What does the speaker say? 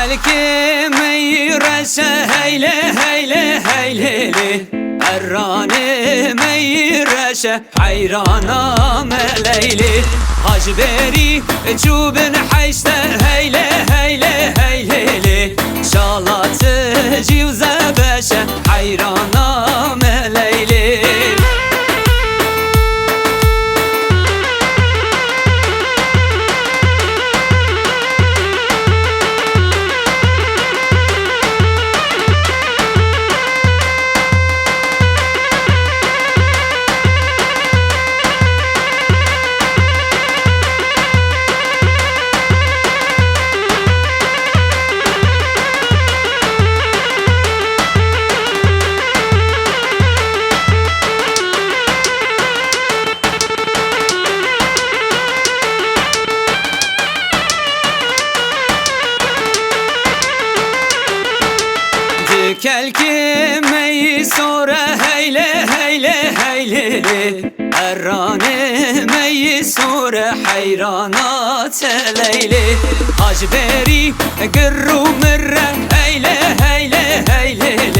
kelki meyreşe heyle heyle heyleli Errani meyreşe hayrana meleyli Hacberi çubun haşte heyle heyle heyleli Şalatı civze beşe hayrana meleyli Kelki meysore heyle heyle heyleli Errani meysore hayrana teleyli Hacberi gırru mirre heyle heyle heyleli